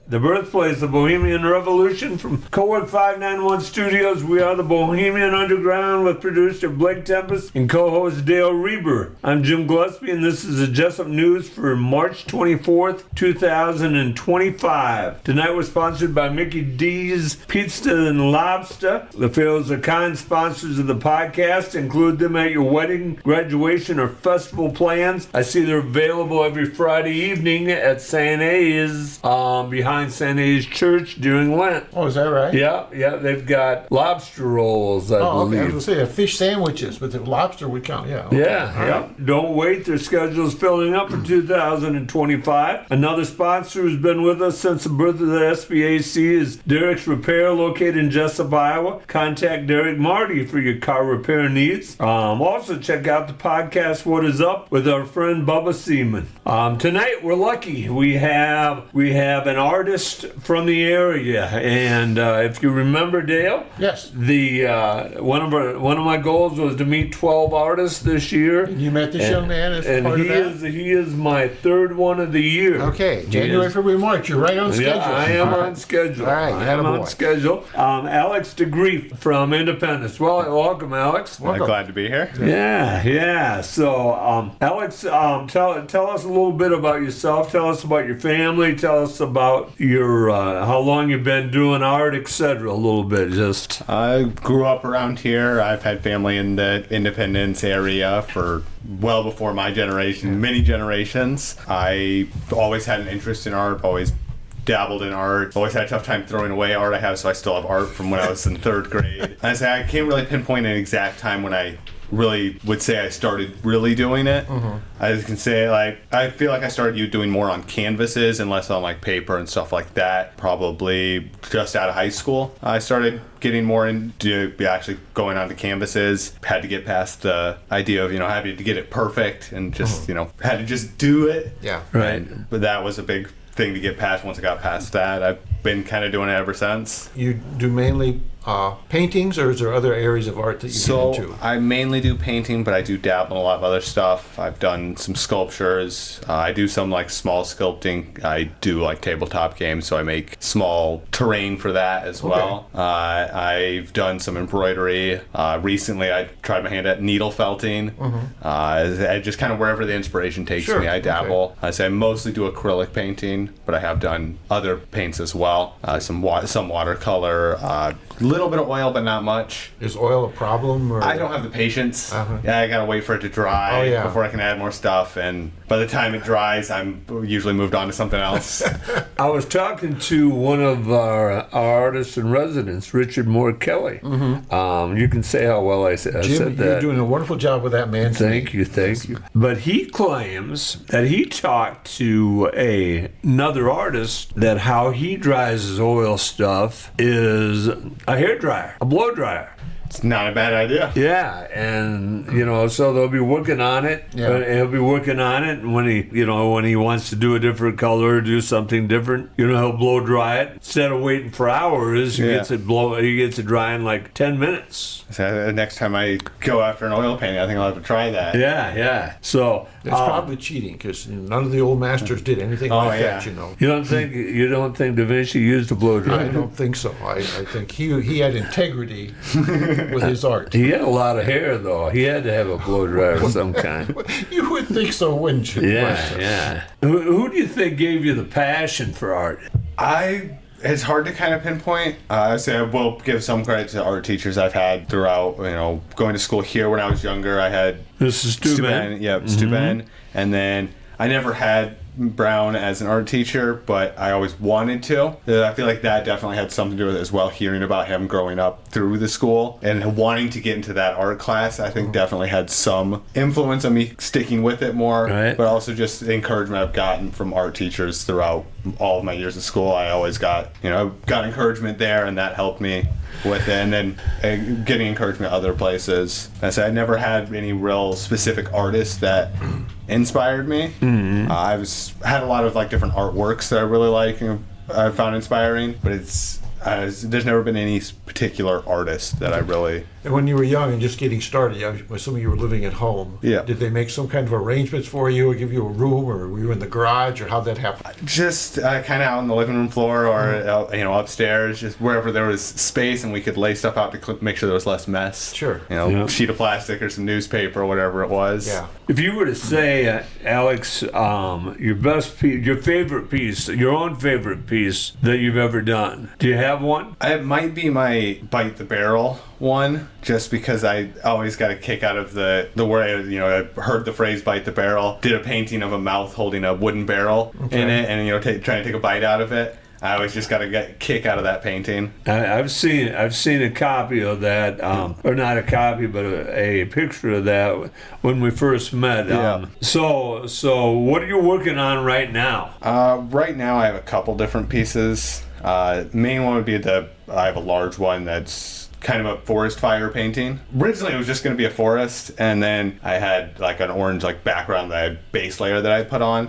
the birthplace of Bohemian Revolution. From Cowork 591 Studios, we are the Bohemian Underground with producer Blake Tempus and co-host Dale Rueber. I'm Jim Gillespie, and this is the Jesup News for March 24th, 2025. Tonight we're sponsored by Mickey D's Pizza and Lobster. The Phils are kind sponsors of the podcast. Include them at your wedding, graduation, or festival plans. I see they're available every Friday evening at St. A's, behind St. A's Church during Lent. Oh, is that right? Yeah, they've got lobster rolls, I believe. Okay. I was going to say fish sandwiches, but the lobster would count, yeah. Okay. Yeah. Don't wait, their schedule's filling up for 2025. Another sponsor who's been with us since the birth of the SBAC is Derek's Repair, located in Jesup, Iowa. Contact Derek Marty for your car repair needs. Also, check out the podcast What Is Up with our friend Bubba Seaman. Tonight we're lucky. We have an artist from the area, and if you remember, Dale, yes, the one of my goals was to meet 12 artists this year. And you met this young man as part of that? He is my third one of the year. Okay, January, February, March. You're right on schedule. Yeah, I am on schedule. All right, I am on schedule. Alex Degreif from Independence. Well, welcome, Alex. Welcome. Glad to be here. Yeah. So, Alex, tell us a little bit about yourself. Tell us about your family. Tell us about your how long you've been doing art, etc. A little bit, just. I grew up around here. I've had family in the Independence area for well before my generation, many generations. I always had an interest in art, always dabbled in art, always had a tough time throwing away art I have, so I still have art from when I was in third grade. I can't really pinpoint an exact time when I really would say I started really doing it. I can say, I feel like I started doing more on canvases and less on paper and stuff like that, probably just out of high school. I started getting more into actually going onto canvases. Had to get past the idea of having to get it perfect and just had to just do it. Yeah, right. But that was a big thing to get past. Once I got past that, I've been kind of doing it ever since. You do mainly paintings, or is there other areas of art that you get into? I mainly do painting, but I do dabble in a lot of other stuff. I've done some sculptures. I do some small sculpting. I do tabletop games, so I make small terrain for that as well. I've done some embroidery. Recently, I tried my hand at needle felting. I just kind of wherever the inspiration takes me, I dabble. I say I mostly do acrylic painting, but I have done other paints as well. Some watercolor. Little bit of oil, but not much. Is oil a problem? Or? I don't have the patience. I gotta wait for it to dry before I can add more stuff, and by the time it dries, I'm usually moved on to something else. I was talking to one of our artists in residence, Richard Moore Kelly. You can say how well I said Jim, that. You're doing a wonderful job with that, man. Thank you. But he claims that he talked to another artist that how he dries his oil stuff is a hairdryer, a blow dryer. It's not a bad idea. Yeah, and so they'll be working on it. Yeah. He'll be working on it, and when he wants to do a different color, do something different, he'll blow dry it instead of waiting for hours. He gets it dry in 10 minutes. So next time I go after an oil painting, I think I'll have to try that. Yeah. So it's probably cheating because none of the old masters did anything that. You don't think Da Vinci used a blow dryer? I don't think so. I think he had integrity with his art. He had a lot of hair, though. He had to have a blow dryer of some kind. You would think so, wouldn't you? Yeah. Who do you think gave you the passion for art? It's hard to kind of pinpoint. I will give some credit to art teachers I've had throughout, going to school here when I was younger. I had Stu Ben. Yeah, Stu Ben. And then I never had Brown as an art teacher, but I always wanted to. I feel like that definitely had something to do with it as well, hearing about him growing up through the school and wanting to get into that art class. I think definitely had some influence on me sticking with it more, but also just the encouragement I've gotten from art teachers throughout all of my years of school. I always got encouragement there, and that helped me with it, and then getting encouragement other places. I said I never had any real specific artists that inspired me. I've had a lot of different artworks that I really like and I found inspiring, but there's never been any particular artist that I really And when you were young and just getting started, I'm assuming you were living at home. Yeah. Did they make some kind of arrangements for you or give you a room, or were you in the garage, or how'd that happen? Just kind of out on the living room floor or upstairs, just wherever there was space and we could lay stuff out to make sure there was less mess. Sure. Yeah. Sheet of plastic or some newspaper or whatever it was. Yeah. If you were to say, Alex, your best piece, your favorite piece, your own favorite piece that you've ever done, do you have one? It might be my Bite the Barrel one, just because I always got a kick out of the way, I heard the phrase "bite the barrel." Did a painting of a mouth holding a wooden barrel in it, and trying to take a bite out of it. I always just got a kick out of that painting. I've seen a copy of that, or not a copy, but a picture of that when we first met. Yeah. So what are you working on right now? Right now, I have a couple different pieces. Main one would be I have a large one that's kind of a forest fire painting. Originally, it was just going to be a forest, and then I had like an orange background that I had base layer that I put on,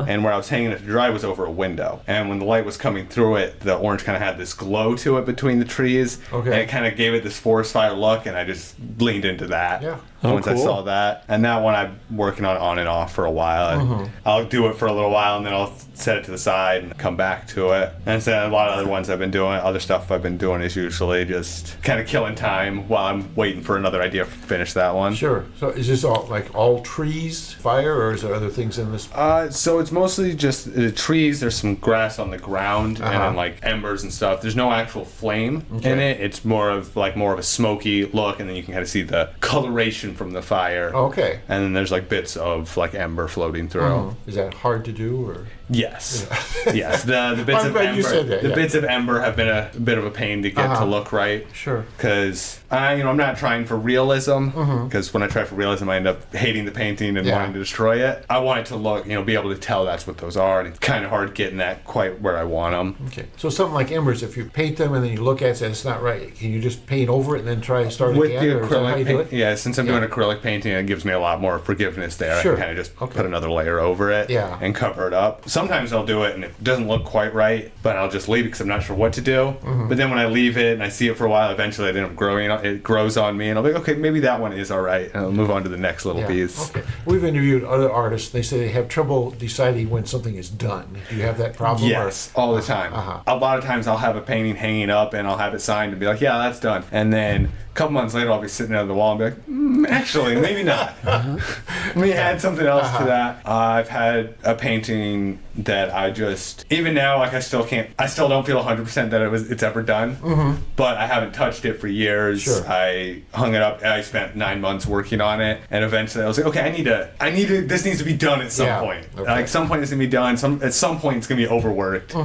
and where I was hanging it to dry was over a window. And when the light was coming through it, the orange kind of had this glow to it between the trees, and it kind of gave it this forest fire look, and I just leaned into that. Yeah. Once I cool. saw that, and that one I'm working on and off for a while. And I'll do it for a little while, and then I'll set it to the side and come back to it. And so a lot of other ones I've been doing, other stuff I've been doing is usually just kind of killing time while I'm waiting for another idea to finish that one. Sure. So is this all trees, fire, or is there other things in this? So it's mostly just the trees. There's some grass on the ground and then embers and stuff. There's no actual flame in it. It's more of a smoky look, and then you can kind of see the coloration from the fire. Okay. And then there's bits of ember floating through. Is that hard to do, or? Yes. Yes. The bits I'm of glad ember. you said that, The bits of ember have been a bit of a pain to get to look right. Sure. Because I'm not trying for realism. Because when I try for realism, I end up hating the painting and wanting to destroy it. I want it to look, be able to tell that's what those are, and it's kind of hard getting that quite where I want them. Okay. So something like embers, if you paint them and then you look at it and it's not right, can you just paint over it and then try to start With again? the Or is that how you acrylic do paint, it? since I'm doing acrylic painting, it gives me a lot more forgiveness there. Sure. I can kind of just Okay. put another layer over it and cover it up. Sometimes I'll do it and it doesn't look quite right, but I'll just leave it because I'm not sure what to do. But then when I leave it and I see it for a while, eventually it grows on me, and I'll be like, okay, maybe that one is all right, and I'll move on to the next little piece. Okay. We've interviewed other artists. They say they have trouble deciding when something is done. Do you have that problem? Yes, all the time. A lot of times I'll have a painting hanging up and I'll have it signed and be like, yeah, that's done. And then a couple months later, I'll be sitting on the wall and be like, actually, maybe not. Let me add something else to that. I've had a painting that I just, even now, I still don't feel 100% that it's ever done, but I haven't touched it for years. Sure. I hung it up, I spent 9 months working on it, and eventually I was like, okay, I need to, this needs to be done at some point. Okay. Some point it's gonna be done, at some point it's gonna be overworked.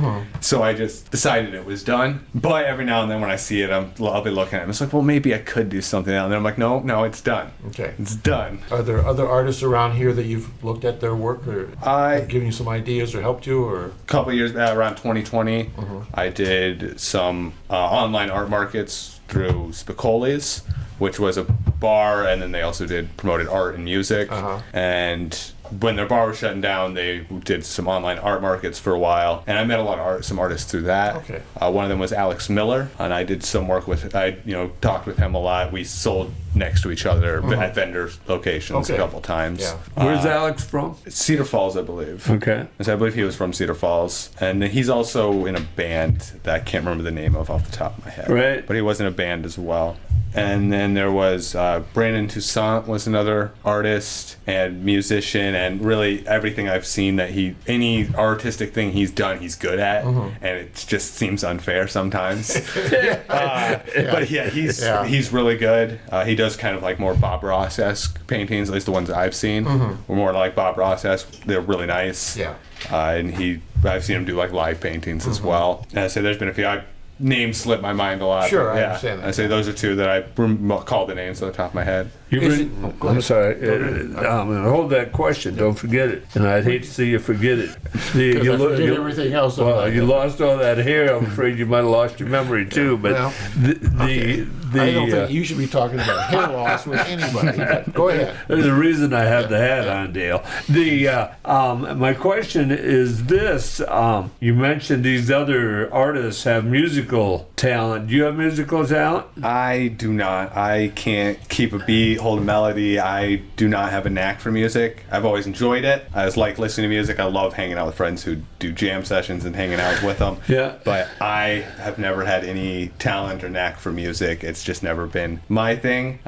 So I just decided it was done, but every now and then when I see it, I'll be looking at it, it's like, well, maybe I could do something else, and then I'm like, no, it's done. Okay. It's done. Are there other artists around here that you've looked at their work or have given you some ideas or helped you? Or Couple years around 2020, I did some online art markets through Spicoli's, which was a bar, and then they also promoted art and music. And when their bar was shutting down, they did some online art markets for a while, and I met a lot of some artists through that. Okay. One of them was Alex Miller, and I did some work with. I talked with him a lot. We sold next to each other at vendor locations a couple times. Yeah. Where's Alex from? Cedar Falls, I believe. Okay. So I believe he was from Cedar Falls, and he's also in a band that I can't remember the name of off the top of my head. Right. But he was in a band as well. And then there was Brandon Toussaint was another artist and musician, and really everything I've seen that any artistic thing he's done, he's good at, and it just seems unfair sometimes. But yeah, he's really good. He does kind of more Bob Ross-esque paintings, at least the ones I've seen. Were more like Bob Ross-esque. They're really nice. Yeah. And I've seen him do live paintings as well. And so there's been a few. Names slip my mind a lot. Sure, I understand that. I say those are two that I call the names on the top of my head. I'm sorry. Hold that question. Don't forget it. And I'd hate to see you forget it. Because I forget everything else. You lost all that hair. I'm afraid you might have lost your memory too. But I don't think you should be talking about hair loss with anybody. But go ahead. There's a reason I have the hat on, Dale. My question is this: you mentioned these other artists have music musical talent. Do you have musical talent? I do not. I can't keep a beat, hold a melody. I do not have a knack for music. I've always enjoyed it. I just like listening to music. I love hanging out with friends who do jam sessions and hanging out with them. Yeah. But I have never had any talent or knack for music. It's just never been my thing.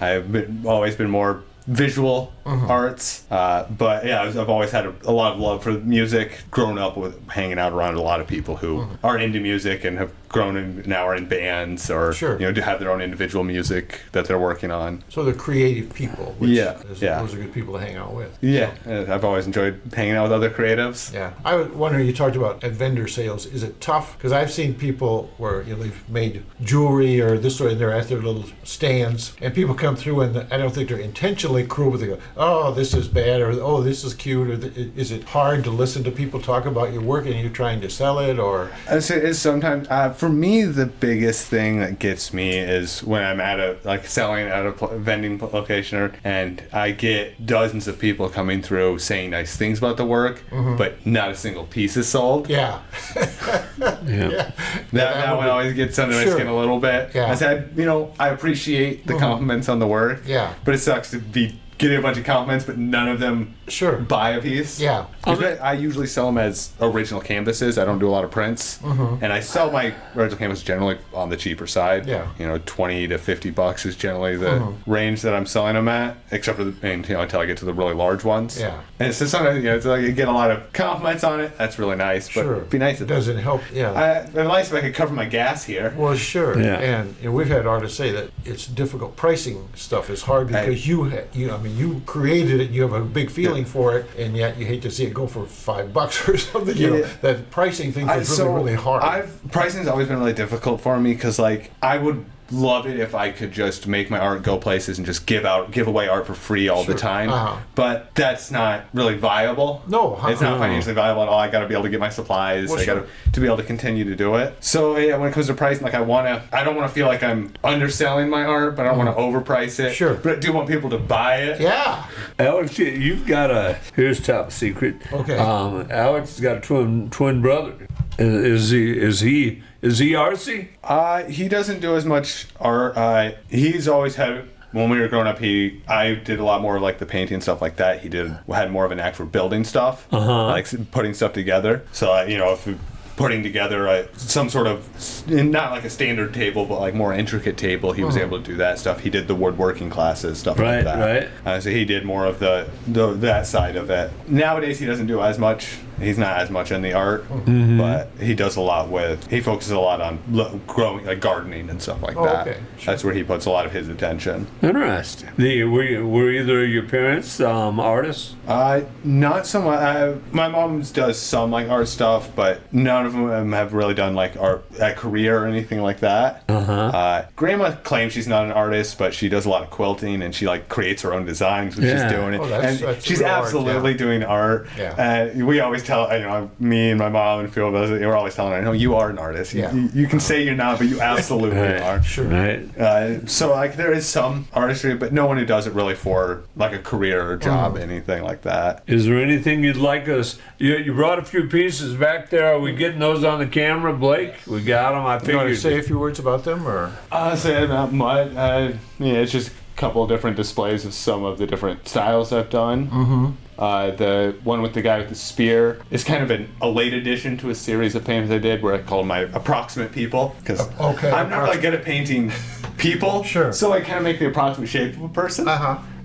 Always been more visual arts, but yeah, I've always had a lot of love for music. Grown up with hanging out around a lot of people who are into music and have grown and now are in bands or do have their own individual music that they're working on. So they're creative people. Which those are good people to hang out with. Yeah, I've always enjoyed hanging out with other creatives. Yeah, I was wondering. You talked about at vendor sales. Is it tough? Because I've seen people where they've made jewelry or this sort, and they're at their little stands, and people come through, and I don't think they're intentionally cruel, but they go, "Oh, this is bad," or "Oh, this is cute," or is it hard to listen to people talk about your work and you're trying to sell it, or? It's sometimes for me the biggest thing that gets me is when I'm at selling at a vending location and I get dozens of people coming through saying nice things about the work, but not a single piece is sold. Yeah. That one always gets under my skin a little bit. Yeah. I said, I appreciate the compliments on the work. Yeah. But it sucks to be getting a bunch of compliments, but none of them buy a piece. Yeah. I usually sell them as original canvases. I don't do a lot of prints. And I sell my original canvas generally on the cheaper side. Yeah. $20 to $50 is generally the range that I'm selling them at, except for until I get to the really large ones. Yeah. And so sometimes, it's like you get a lot of compliments on it. That's really nice. But it'd be nice if it doesn't help. Yeah. It'd be nice if I could cover my gas here. Well, sure. Yeah. And we've had artists say that it's difficult. Pricing stuff is hard because you created it. You have a big feeling for it, and yet you hate to see it go for $5 or something. That pricing thing is really hard. Pricing's always been really difficult for me because I would love it if I could just make my art go places and just give away art for free all the time. But that's not really viable. No, it's not financially viable at all. I got to be able to get my supplies. I got to be able to continue to do it. So yeah, when it comes to pricing, I don't want to feel like I'm underselling my art, but I don't want to overprice it. Sure. But I do want people to buy it. Yeah. Alex, you've got here's top secret. Okay. Alex has got a twin brother. Is he artsy? He doesn't do as much art. He's always had. When we were growing up, I did a lot more of the painting and stuff like that. He had more of an knack for building stuff, like putting stuff together. So if putting together some sort of, not like a standard table, but more intricate table, he was able to do that stuff. He did the woodworking classes, stuff like that. Right. So he did more of that side of it. Nowadays, he doesn't do as much. He's not as much in the art, but he does a lot he focuses a lot on growing, gardening and stuff like that. Okay. Sure. That's where he puts a lot of his attention. Interesting. Were either of your parents artists? Not so much. My mom does some art stuff, but none of them have really done a career or anything like that. Grandma claims she's not an artist, but she does a lot of quilting and she creates her own designs when she's doing it. That's she's absolutely doing art. Yeah. We always tell, me and my mom and a few of us, we're always telling her, no, you are an artist. You can say you're not, but you absolutely are. Sure. Right. So there is some artistry, but no one who does it really for a career or job, anything like that. Is there anything you'd like us? You brought a few pieces back there. Are we getting those on the camera, Blake? We got them. I figured. You want to say a few words about them, or? Honestly, not much. It's just a couple of different displays of some of the different styles I've done. The one with the guy with the spear is kind of a late addition to a series of paintings I did where I called my approximate people, because I'm not really good at painting people. Sure. So I kind of make the approximate shape of a person.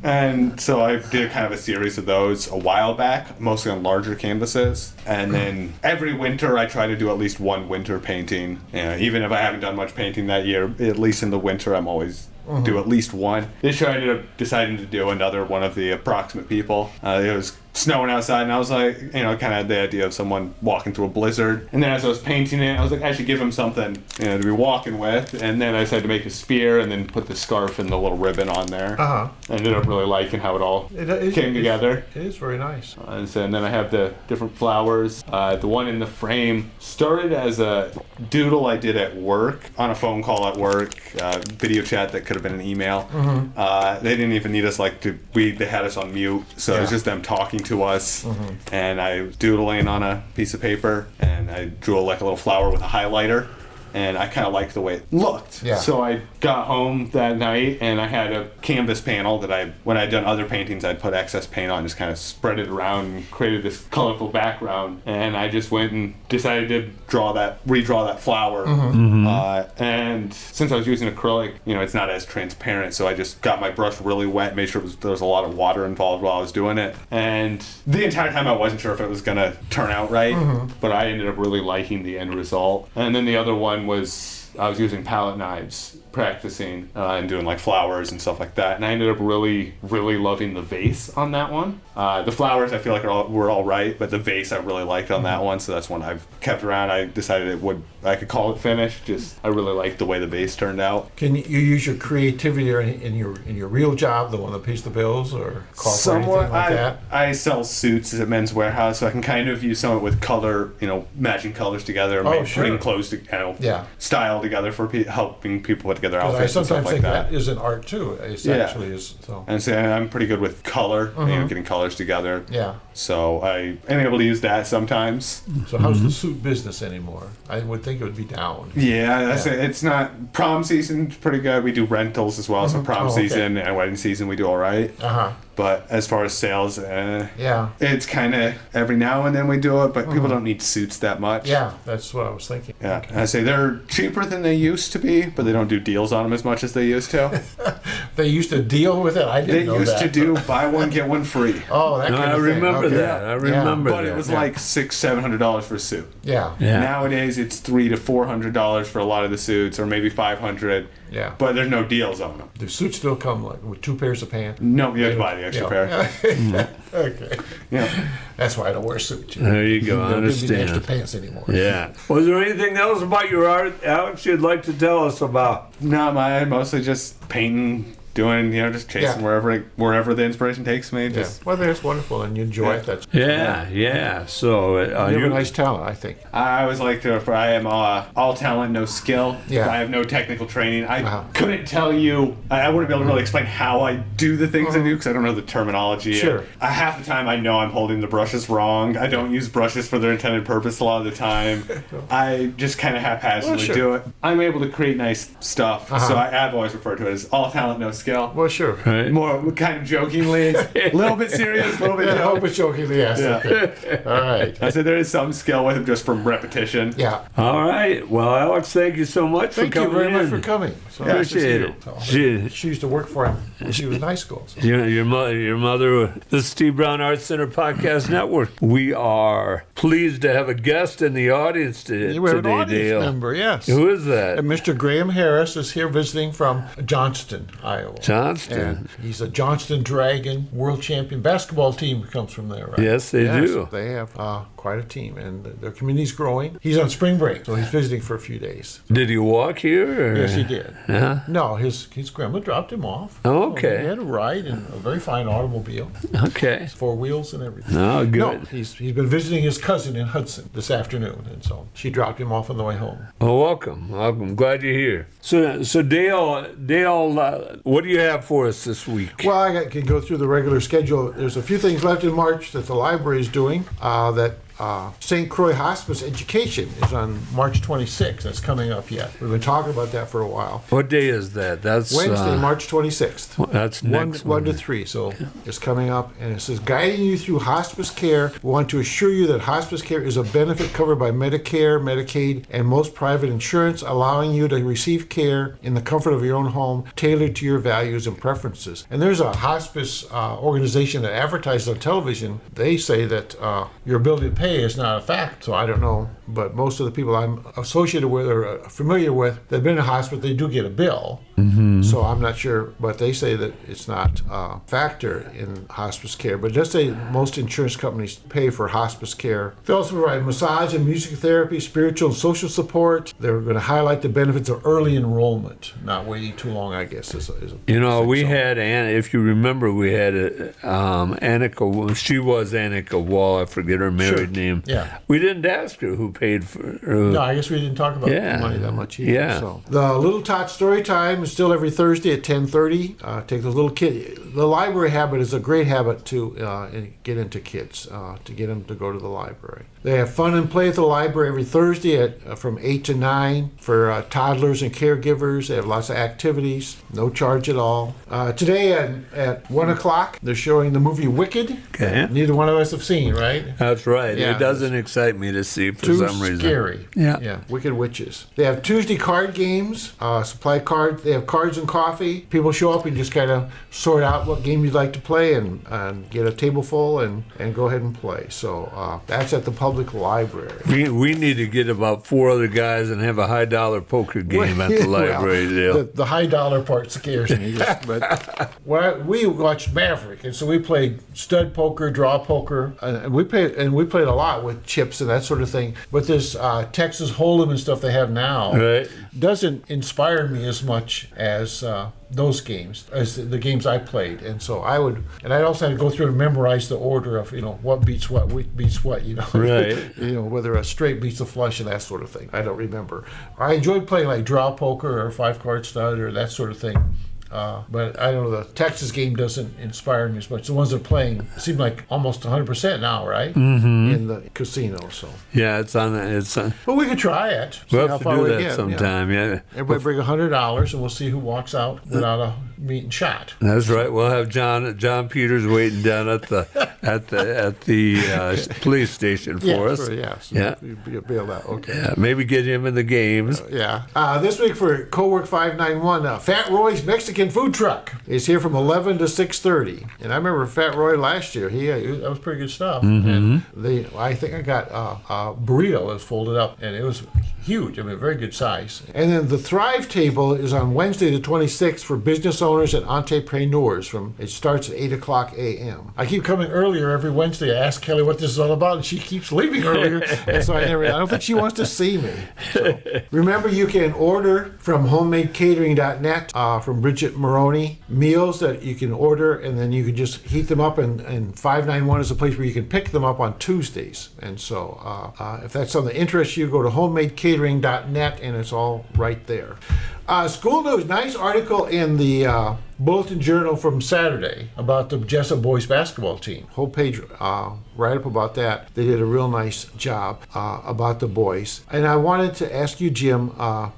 And so I did kind of a series of those a while back, mostly on larger canvases. And then every winter I try to do at least one winter painting. Even if I haven't done much painting that year, at least in the winter I'm always do at least one. This year I ended up deciding to do another one of the approximate people. It was snowing outside, and I was like, kind of had the idea of someone walking through a blizzard. And then as I was painting it, I was like, I should give him something, to be walking with. And then I decided to make a spear and then put the scarf and the little ribbon on there. I ended up really liking how it all came together. It is very nice. And then I have the different flowers. The one in the frame started as a doodle I did at work, on a phone call at work, video chat that could have been an email. They didn't even need us they had us on mute, so it was just them talking to us, and I was doodling on a piece of paper, and I drew a little flower with a highlighter, and I kind of liked the way it looked. Yeah. So I got home that night, and I had a canvas panel that when I'd done other paintings, I'd put excess paint on, just kind of spread it around and created this colorful background. And I just went and decided to redraw that flower. And since I was using acrylic, it's not as transparent, so I just got my brush really wet, made sure there was a lot of water involved while I was doing it. And the entire time I wasn't sure if it was going to turn out right, but I ended up really liking the end result. And then the other one was I was using palette knives practicing and doing like flowers and stuff like that, and I ended up really loving the vase on that one. The flowers I feel like were all right, but the vase I really liked on that one, so that's one I've kept around. I decided I could call it finished. Just I really liked the way the vase turned out. Can you use your creativity in your real job, the one that pays the bills, or call for anything like that? I sell suits at Men's Warehouse, so I can kind of use some of it with color, matching colors together, putting clothes style together for helping put together outfits. I and stuff sometimes like think that is an art too. It actually is. So. And so I'm pretty good with color, getting colors together. Yeah. So I am able to use that sometimes. So how's the suit business anymore? I would think it would be down. Yeah, it's not. Prom season's pretty good. We do rentals as well, so prom season and wedding season we do all right. But as far as sales, it's kind of every now and then we do it, but people don't need suits that much. Yeah, that's what I was thinking. Yeah, okay. I say they're cheaper than they used to be, but they don't do deals on them as much as they used to. They used to deal with it? I didn't know that. They used to do buy one, get one free. Oh, that kind of thing. Remember that. I remember that. But it was like $600-$700 for a suit. Yeah. Nowadays, it's $300 to $400 for a lot of the suits, or maybe $500. Yeah. But there's no deals on them. Do suits still come with 2 pairs of pants? No, you have to buy the extra pair. Okay. Yeah. That's why I don't wear suits. There you go. I understand. Don't give me the extra pants anymore. Yeah. Was there anything else about your art, Alex, you'd like to tell us about? No, mostly just painting, doing, just chasing wherever the inspiration takes me. Well, that's wonderful, and you enjoy it. That's yeah. So you have a nice talent, I think. I always like to. I am all talent, no skill. Yeah. I have no technical training. I couldn't tell you. I wouldn't be able to really explain how I do the things I do because I don't know the terminology. Sure. Half the time I know I'm holding the brushes wrong. I don't use brushes for their intended purpose a lot of the time. I just kind of haphazardly do it. I'm able to create nice stuff, so I've always referred to it as all talent, no skill. Well, sure. Right. More kind of jokingly, a little bit serious, a little bit I hope it's jokingly, yes. Yeah. Okay. All right. I said there is some skill with it just from repetition. Yeah. All right. Well, Alex, thank you so much for coming in. Thank you very much for coming. So Appreciate it. So, she used to work for him when she was in high school. So. Your mother, this is Steve Brown Arts Center Podcast Network. We are pleased to have a guest in the audience today, You have an audience Dale. member, yes. Who is that? And Mr. Graham Harris is here visiting from Johnston, Iowa. Johnston. And he's a Johnston Dragon world champion basketball team comes from there, right? Yes, they do. They have quite a team, and their community's growing. He's on spring break, so he's visiting for a few days. Did he walk here? Or? Yes, he did. Yeah. No, his grandma dropped him off. Oh, okay. He had a ride in a very fine automobile. Okay. 4 wheels and everything. Oh, good. No, he's been visiting his cousin in Hudson this afternoon, and so she dropped him off on the way home. Well, welcome. Glad you're here. So Dale, what do you have for us this week? Well, I can go through the regular schedule. There's a few things left in March that the library is doing. St. Croix Hospice Education is on March 26th. That's coming up yet. We've been talking about that for a while. What day is that? That's Wednesday, March 26th. That's next 1 to 3. So it's coming up, and it says, guiding you through hospice care. We want to assure you that hospice care is a benefit covered by Medicare, Medicaid, and most private insurance, allowing you to receive care in the comfort of your own home, tailored to your values and preferences. And there's a hospice organization that advertises on television. They say that your ability to pay is not a fact, so I don't know. But most of the people I'm associated with or familiar with that have been in hospice, they do get a bill. Mm-hmm. So I'm not sure, but they say that it's not a factor in hospice care. But just say most insurance companies pay for hospice care. They also provide massage and music therapy, spiritual and social support. They're going to highlight the benefits of early enrollment, not waiting too long, I guess. We had Anna, if you remember, we had Annika. She was Annika Wall. I forget her married name. Yeah. We didn't ask her who paid for her. No, I guess we didn't talk about money that much either. Yeah. So. The Little Tot Story Time is still every Thursday at 10:30. Take those little kids. The library habit is a great habit to get into kids, to get them to go to the library. They have fun and play at the library every Thursday from 8 to 9 for toddlers and caregivers. They have lots of activities, no charge at all. Today at 1 o'clock, they're showing the movie Wicked. Okay. Neither one of us have seen, right? That's right. Yeah. It doesn't excite me to see for Too some reason. scary. Yeah. Wicked Witches. They have Tuesday card games, supply cards. They have cards and coffee. People show up and just kind of sort out what game you'd like to play and get a table full and go ahead and play. So that's at the public library. We need to get about 4 other guys and have a high dollar poker game at the library. Well, the high dollar part scares me. But we watched Maverick, and so we played stud poker, draw poker, and we played a lot with chips and that sort of thing. But this Texas Hold'em and stuff they have now doesn't inspire me as much as those games, as the games I played. And so I'd also had to go through and memorize the order of, what beats what, Right. Whether a straight beats a flush and that sort of thing. I don't remember. I enjoyed playing like draw poker or 5-card stud or that sort of thing. But I don't know, the Texas game doesn't inspire me as much. The ones that are playing seem like almost 100% now, right? Mm-hmm. In the casino, so. Yeah, it's on. But we could try it. We'll have to do that sometime, yeah. Everybody bring $100 and we'll see who walks out without a meeting shot. That's right. We'll have John Peters waiting down at the police station for us. So we'll bail out. Okay. Yeah, maybe get him in the games. This week for Co-work 591, Fat Roy's Mexican food truck is here from 11 to 6:30. And I remember Fat Roy last year. That was pretty good stuff. Mm-hmm. And I think I got a burrito that was folded up, and it was huge. I mean, very good size. And then the Thrive table is on Wednesday the 26th for business owners and entrepreneurs. It starts at 8 o'clock a.m. I keep coming earlier every Wednesday. I ask Kelly what this is all about, and she keeps leaving earlier. And so I don't think she wants to see me. So, remember, you can order from homemadecatering.net from Bridget Maroney, meals that you can order, and then you can just heat them up, and 591 is a place where you can pick them up on Tuesdays. And so if that's something that interests you, go to homemadecatering.net, and it's all right there. School news, nice article in the Bulletin Journal from Saturday about the Jesup boys basketball team. Whole page write-up about that. They did a real nice job about the boys. And I wanted to ask you, Jim,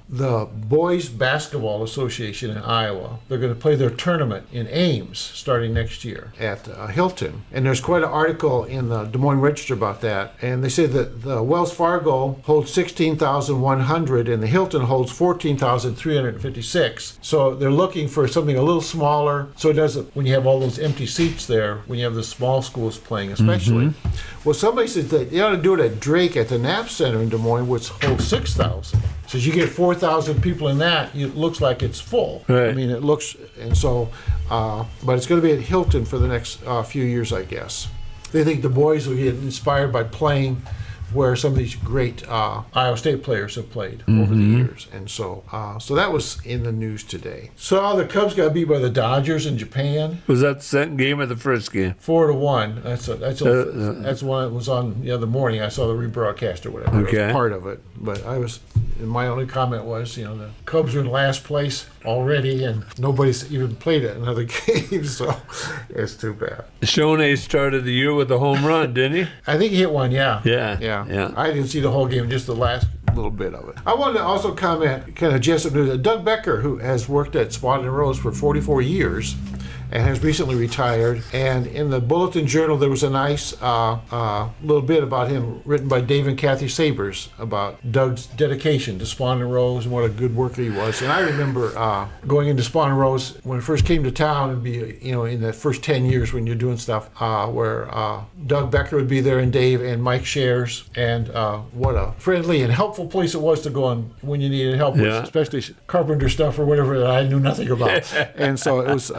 the Boys Basketball Association in Iowa, they're going to play their tournament in Ames starting next year at Hilton. And there's quite an article in the Des Moines Register about that. And they say that the Wells Fargo holds 16,100 and the Hilton holds 14,356. So they're looking for something a little smaller, so it doesn't, when you have all those empty seats there, when you have the small schools playing especially. Mm-hmm. Well, somebody says that you ought to do it at Drake at the Knapp Center in Des Moines, which holds 6,000. So you get 4,000 people in that, it looks like it's full. Right. I mean, it looks, and so, but it's going to be at Hilton for the next few years, I guess. They think the boys will get inspired by playing where some of these great Iowa State players have played over the years. And so so that was in the news today. So the Cubs got beat by the Dodgers in Japan. Was that the second game or the first game? 4-1. That's one that was on the other morning. I saw the rebroadcast or whatever. Okay. It was part of it. But my only comment was, the Cubs are in last place already, and nobody's even played another game, so it's too bad. Shoney started the year with a home run, didn't he? I think he hit one, yeah. Yeah. I didn't see the whole game, just the last little bit of it. I wanted to also comment, kind of Jesup news, Doug Becker, who has worked at Spot and Rose for 44 years, and has recently retired. And in the Bulletin Journal, there was a nice little bit about him written by Dave and Kathy Sabers about Doug's dedication to Spawn and Rose and what a good worker he was. And I remember going into Spawn and Rose when I first came to town and be, in the first 10 years when you're doing stuff, where Doug Becker would be there and Dave and Mike Shares, and what a friendly and helpful place it was to go on when you needed help with, especially carpenter stuff or whatever that I knew nothing about. And so it was,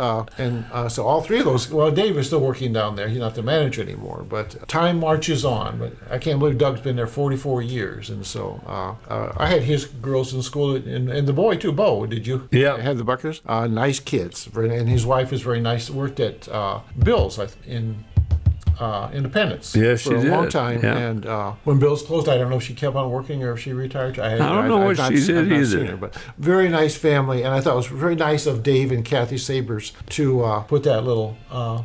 so all three of those, well, Dave is still working down there. He's not the manager anymore, but time marches on. But I can't believe Doug's been there 44 years. And so I had his girls in school, and the boy too, Bo, did you? Yeah. Had the Buckers? Nice kids. And his wife is very nice. Worked at Bill's in Independence Yes, for she a did. long time. Yeah. And when Bill's closed, I don't know if she kept on working or if she retired. I don't know what she did I've not either. seen her, but very nice family. And I thought it was very nice of Dave and Kathy Sabers to put that little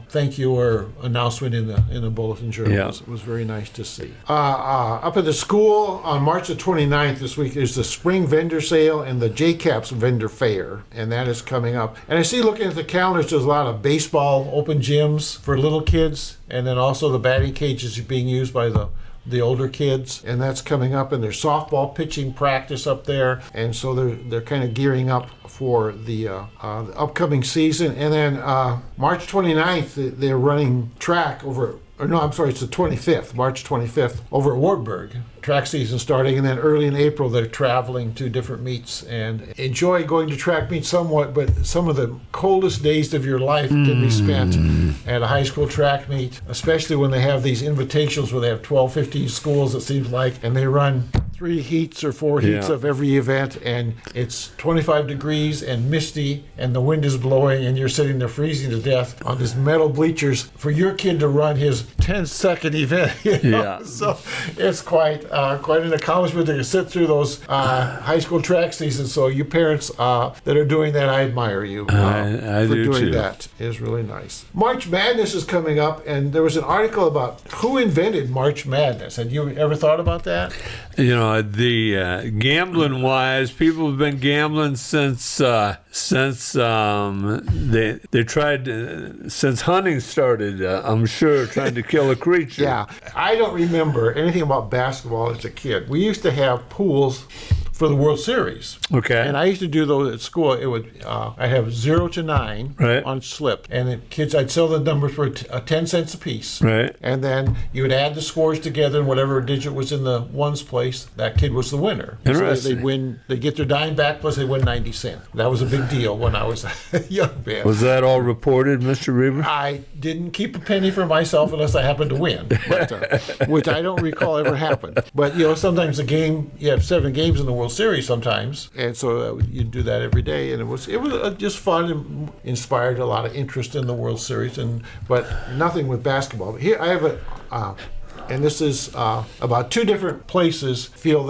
thank you or announcement in the bulletin journal. Yeah. It was very nice to see. Up at the school on March the 29th this week is the spring vendor sale and the JCAPS vendor fair, and that is coming up. And I see, looking at the calendars, there's a lot of baseball open gyms for little kids, and then also the batting cages are being used by the older kids, and that's coming up. And there's softball pitching practice up there, and so they're kind of gearing up for the upcoming season. And then March 29th, they're running track over. Or no, I'm sorry, it's the 25th, March 25th, over at Wartburg. Track season starting, and then early in April they're traveling to different meets, and enjoy going to track meets somewhat, but some of the coldest days of your life can be spent at a high school track meet, especially when they have these invitationals where they have 12, 15 schools, it seems like, and they run 3 heats or 4 heats of every event, and it's 25 degrees and misty, and the wind is blowing, and you're sitting there freezing to death on these metal bleachers for your kid to run his 10-second event. Yeah. So it's quite an accomplishment to sit through those high school track seasons. So you parents that are doing that, I admire you I for do doing too. that. It is really nice. March Madness is coming up, and there was an article about who invented March Madness. Had you ever thought about that? You know, the gambling wise, people have been gambling since they tried since hunting started. I'm sure, trying to kill a creature. Yeah, I don't remember anything about basketball as a kid. We used to have pools for the World Series. Okay. And I used to do those at school. It would I'd have 0 to 9 Right. on slip, and the kids, I'd sell the numbers for 10 cents a piece. Right. And then you would add the scores together, and whatever digit was in the ones place, that kid was the winner. Interesting. So they'd win. They get their dime back, plus they win 90 cents. That was a big deal when I was a young man. Was that all reported, Mr. Rueber? I didn't keep a penny for myself unless I happened to win, but, which I don't recall ever happened. But sometimes you have 7 games in the World Series sometimes, and so you do that every day, and it was just fun and inspired a lot of interest in the World Series, but nothing with basketball. But here I have and this is about 2 different places feel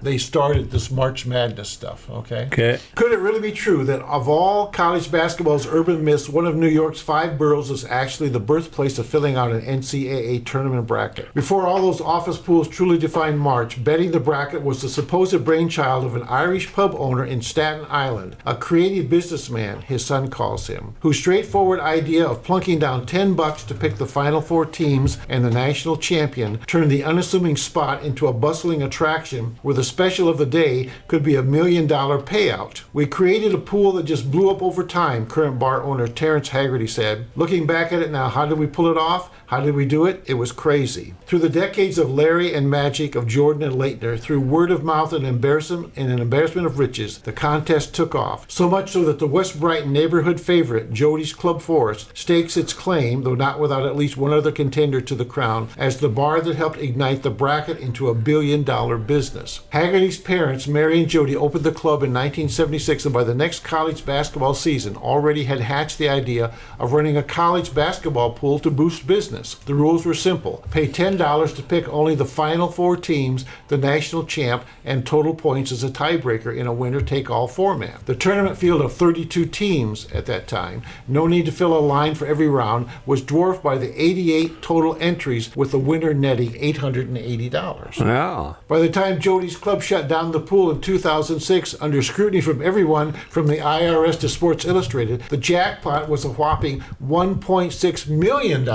they started this March Madness stuff, okay? Okay. Could it really be true that of all college basketball's urban myths, one of New York's 5 boroughs is actually the birthplace of filling out an NCAA tournament bracket? Before all those office pools truly defined March, betting the bracket was the supposed brainchild of an Irish pub owner in Staten Island, a creative businessman, his son calls him, whose straightforward idea of plunking down $10 to pick the final 4 teams and the national champion turned the unassuming spot into a bustling attraction where the special of the day could be $1 million payout. We created a pool that just blew up over time, current bar owner Terrence Haggerty said. Looking back at it now, how did we pull it off? How did we do it? It was crazy. Through the decades of Larry and Magic, of Jordan and Leitner, through word of mouth and an embarrassment of riches, the contest took off. So much so that the West Brighton neighborhood favorite, Jody's Club Forest, stakes its claim, though not without at least one other contender to the crown, as the bar that helped ignite the bracket into a $1 billion business. Haggerty's parents, Mary and Jody, opened the club in 1976, and by the next college basketball season already had hatched the idea of running a college basketball pool to boost business. The rules were simple. Pay $10 to pick only the final 4 teams, the national champ, and total points as a tiebreaker in a winner-take-all format. The tournament field of 32 teams at that time, no need to fill a line for every round, was dwarfed by the 88 total entries, with the winner netting $880. Wow. By the time Jody's Club shut down the pool in 2006 under scrutiny from everyone from the IRS to Sports Illustrated, the jackpot was a whopping $1.6 million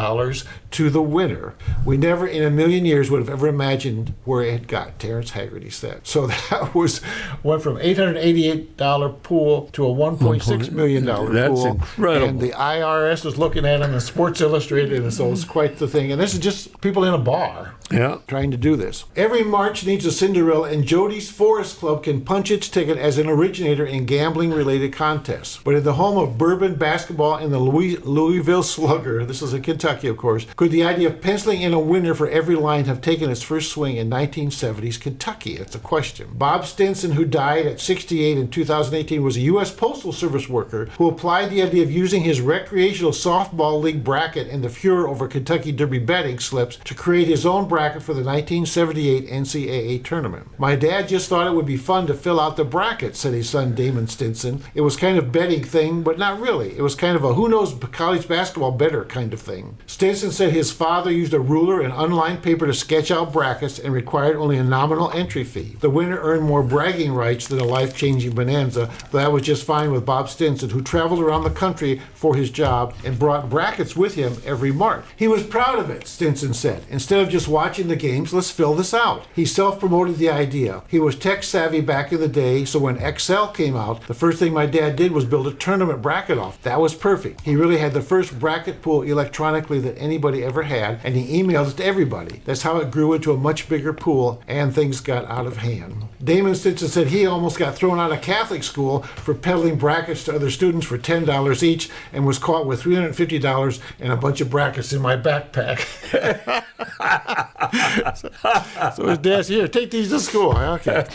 to the winner. We never in a million years would have ever imagined where it got, Terrence Haggerty said. So that went from $888 pool to a $1.6 million pool. That's incredible. And the IRS was looking at him in Sports Illustrated, and so it's quite the thing. And this is just people in a bar Yeah. trying to do this. Every March needs a Cinderella, and then Jody's Forest Club can punch its ticket as an originator in gambling-related contests. But in the home of bourbon basketball and the Louisville Slugger, this is in Kentucky, of course, could the idea of penciling in a winner for every line have taken its first swing in 1970s Kentucky? That's a question. Bob Stinson, who died at 68 in 2018, was a U.S. Postal Service worker who applied the idea of using his recreational softball league bracket and the furor over Kentucky Derby betting slips to create his own bracket for the 1978 NCAA tournament. My dad just thought it would be fun to fill out the bracket, said his son Damon Stinson. It was kind of betting thing, but not really. It was kind of a who knows college basketball better kind of thing. Stinson said his father used a ruler and unlined paper to sketch out brackets and required only a nominal entry fee. The winner earned more bragging rights than a life-changing bonanza, but that was just fine with Bob Stinson, who traveled around the country for his job and brought brackets with him every March. He was proud of it, Stinson said. Instead of just watching the games, let's fill this out. He self-promoted the idea. He was tech-savvy back in the day, so when Excel came out, the first thing my dad did was build a tournament bracket off. That was perfect. He really had the first bracket pool electronically that anybody ever had, and he emailed it to everybody. That's how it grew into a much bigger pool, and things got out of hand. Damon Stinson said he almost got thrown out of Catholic school for peddling brackets to other students for $10 each and was caught with $350 and a bunch of brackets in my backpack. So his dad's here, take these to school. Okay.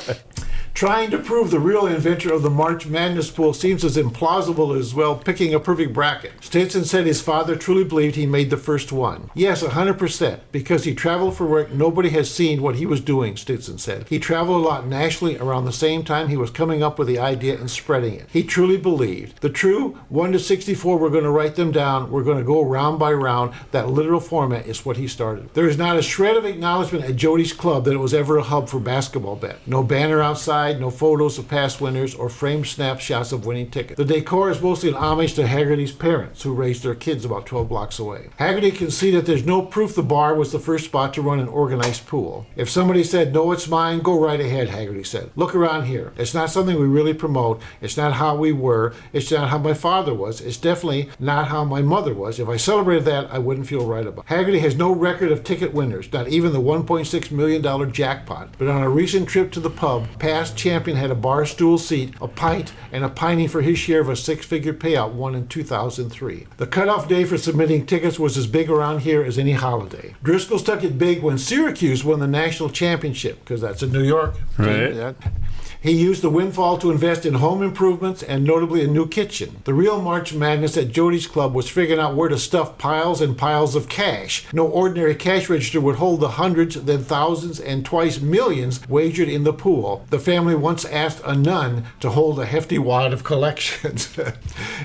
Trying to prove the real inventor of the March Madness pool seems as implausible as, well, picking a perfect bracket. Stinson said his father truly believed he made the first one. Yes, 100%. Because he traveled for work, nobody has seen what he was doing, Stinson said. He traveled a lot nationally around the same time he was coming up with the idea and spreading it. He truly believed. The true 1 to 64, we're going to write them down. We're going to go round by round. That literal format is what he started. There is not a shred of acknowledgement at Jody's Club that it was ever a hub for basketball bet. No banner outside, no photos of past winners or framed snapshots of winning tickets. The decor is mostly an homage to Haggerty's parents, who raised their kids about 12 blocks away. Haggerty can see that there's no proof the bar was the first spot to run an organized pool. If somebody said, no, it's mine, go right ahead, Haggerty said. Look around here. It's not something we really promote. It's not how we were. It's not how my father was. It's definitely not how my mother was. If I celebrated that, I wouldn't feel right about it. Haggerty has no record of ticket winners, not even the $1.6 million jackpot. But on a recent trip to the pub, past champion had a bar stool seat, a pint, and a piney for his share of a six-figure payout won in 2003. The cutoff day for submitting tickets was as big around here as any holiday. Driscoll's took it big when Syracuse won the national championship, because that's in New York. Right. He used the windfall to invest in home improvements and notably a new kitchen. The real March Madness at Jody's Club was figuring out where to stuff piles and piles of cash. No ordinary cash register would hold the hundreds, then thousands, and twice millions wagered in the pool. The family once asked a nun to hold a hefty wad of collections.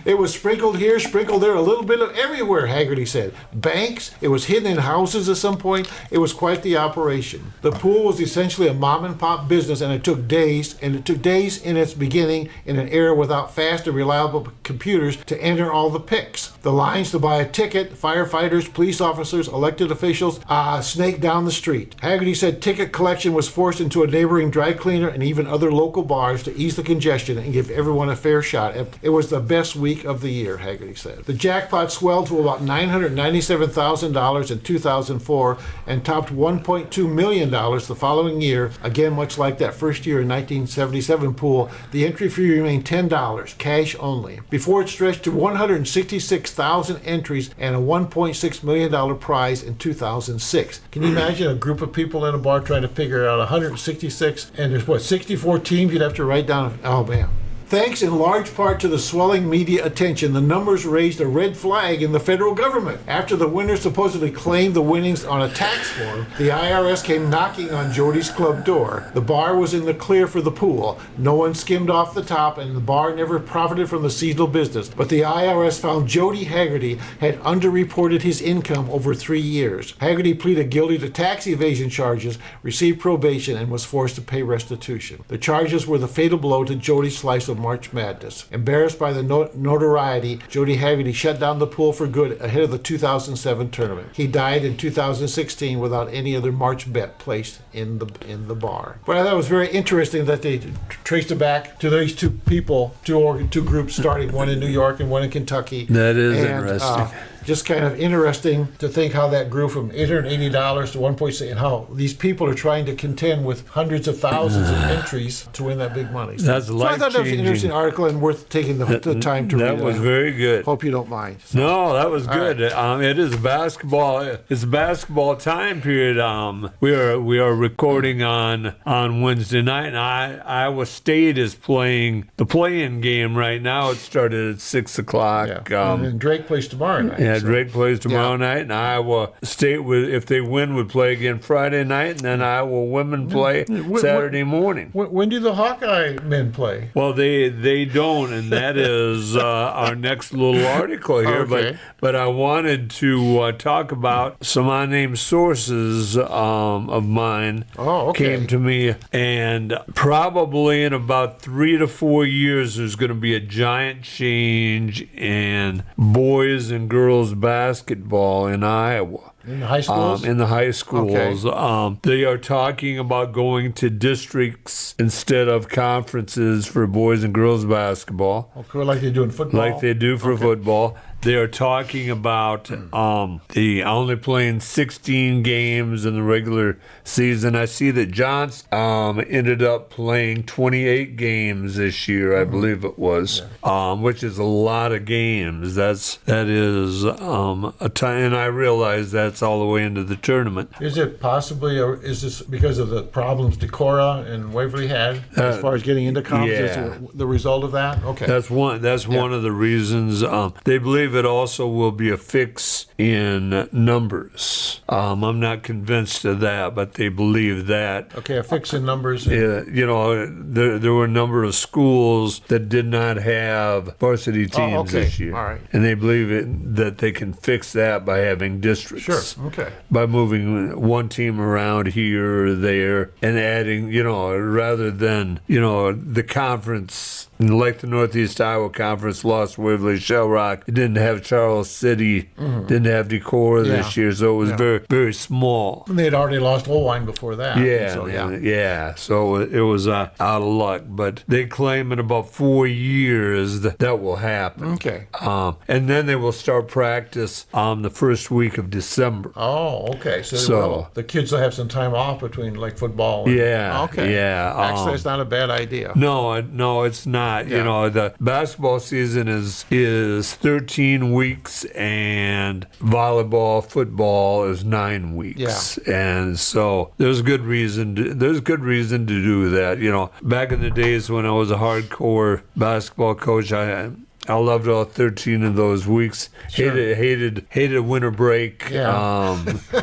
It was sprinkled here, sprinkled there, a little bit of everywhere, Haggerty said. Banks, it was hidden in houses at some point. It was quite the operation. The pool was essentially a mom-and-pop business, and it took days in its beginning in an era without fast and reliable computers to enter all the picks. The lines to buy a ticket, firefighters, police officers, elected officials, snaked down the street. Haggerty said ticket collection was forced into a neighboring dry cleaner and even other local bars to ease the congestion and give everyone a fair shot. It was the best week of the year, Haggerty said. The jackpot swelled to about $997,000 in 2004 and topped $1.2 million the following year, again much like that first year in 1977 pool. The entry fee remained $10, cash only, before it stretched to 166,000 entries and a $1.6 million prize in 2006. Can you imagine a group of people in a bar trying to figure out 166, and there's 64 teams you'd have to write down? Oh man. Thanks in large part to the swelling media attention, the numbers raised a red flag in the federal government. After the winners supposedly claimed the winnings on a tax form, the IRS came knocking on Jody's Club door. The bar was in the clear for the pool. No one skimmed off the top, and the bar never profited from the seasonal business. But the IRS found Jody Haggerty had underreported his income over 3 years. Haggerty pleaded guilty to tax evasion charges, received probation, and was forced to pay restitution. The charges were the fatal blow to Jody's slice of March Madness. Embarrassed by the notoriety, Jody Haggerty shut down the pool for good ahead of the 2007 tournament. He died in 2016 without any other March bet placed in the bar. But I thought it was very interesting that they traced it back to these two people, two groups starting, one in New York and one in Kentucky. That is interesting. just kind of interesting to think how that grew from $880 to 1.6, and how these people are trying to contend with hundreds of thousands of entries to win that big money. That's so I thought that was an interesting article and worth taking the time to read. That was very good. Hope you don't mind. So. No, that was good. Right. It is a basketball. It's a basketball time period. We are recording on Wednesday night, and Iowa State is playing the play-in game right now. It started at 6 o'clock. Yeah. And Drake plays tomorrow night. Yeah, Drake plays tomorrow night, and Iowa State if they win, would play again Friday night, and then Iowa women play Saturday morning. When do the Hawkeye men play? Well, they don't, and that is our next little article here. Okay. But I wanted to talk about some unnamed sources of mine came to me, and probably in about 3 to 4 years, there's going to be a giant change in boys and girls basketball in Iowa. In the high schools? In the high schools. Okay. They are talking about going to districts instead of conferences for boys and girls basketball. Okay, like they do in football? Like they do for football. They are talking about the only playing 16 games in the regular season. I see that Johnson ended up playing 28 games this year, I believe it was, which is a lot of games. That is a time, and I realize that's all the way into the tournament. Is it possibly, or is this because of the problems Decorah and Waverly had as far as getting into conference? Yeah. The result of that? Okay. That's one of the reasons. They believe it also will be a fix in numbers. I'm not convinced of that, but they believe that. Okay, a fix in numbers. Yeah, there were a number of schools that did not have varsity teams this year. All right. And they believe that they can fix that by having districts. Sure, okay. By moving one team around here or there and adding, rather than, the conference. Like the Northeast Iowa Conference lost Waverly Shell Rock. It didn't have Charles City, didn't have Decorah this year, so it was very, very small. And they had already lost Owine before that. So it was out of luck. But they claim in about 4 years that will happen. Okay. And then they will start practice the first week of December. Oh, okay. So the kids will have some time off between like football. Okay. Actually, it's not a bad idea. No, it's not. The basketball season is 13 weeks, and volleyball, football is 9 weeks. And so there's good reason to do that. Back in the days when I was a hardcore basketball coach, I loved all 13 of those weeks. Sure. Hated winter break. Yeah.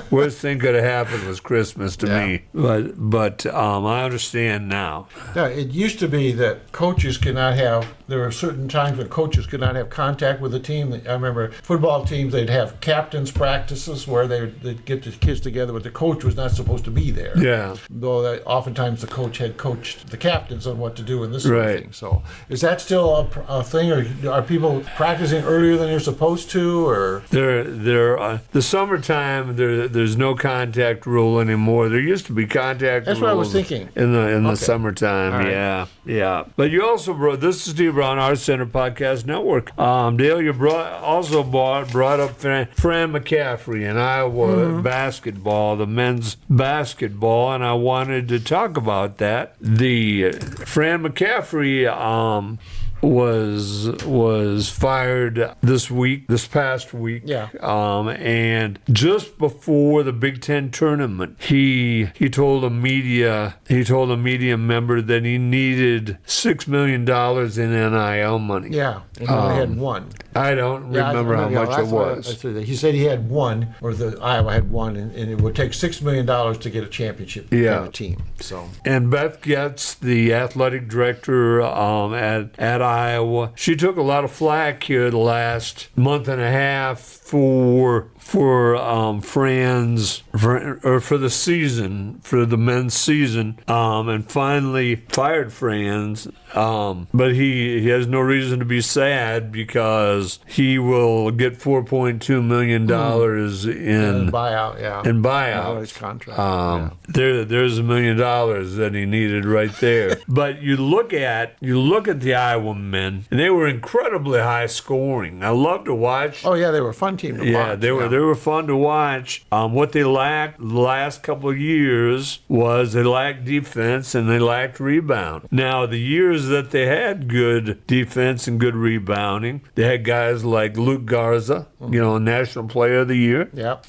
Worst thing could have happened was Christmas to me. But I understand now. Yeah, it used to be that coaches could not have. There were certain times when coaches could not have contact with the team. I remember football teams; they'd have captains' practices where they'd get the kids together, but the coach was not supposed to be there. Yeah. Though oftentimes the coach had coached the captains on what to do and this sort of thing. So, is that still a thing, or are people practicing earlier than they're supposed to, or the summertime there's no contact rule anymore. There used to be contact. That's rules what I was thinking. In the summertime. Right. Yeah. But you also this is Steve Brown, Our Center Podcast Network. Dale, you brought up Fran McCaffrey and Iowa basketball, the men's basketball, and I wanted to talk about that. The Fran McCaffrey was fired this past week. Yeah. And just before the Big Ten tournament, he told a media member that he needed $6 million in NIL money. Yeah, and he only had one. I don't remember how much it was. He said he had one, or Iowa had one, and it would take $6 million to get a championship kind of team. So. And Beth Getz, the athletic director at Iowa, she took a lot of flack here the last month and a half for the season, for the men's season, and finally fired Franz. But he has no reason to be sad because he will get $4.2 million in buyout. In buyout. His contract. There's $1 million that he needed right there. But you look at the Iowa men, and they were incredibly high scoring. I love to watch. Oh yeah, they were a fun team to watch. Yeah, they were fun to watch. What they lacked the last couple of years was they lacked defense and they lacked rebound. Now, the years that they had good defense and good rebounding, they had guys like Luke Garza, National Player of the Year. Yep.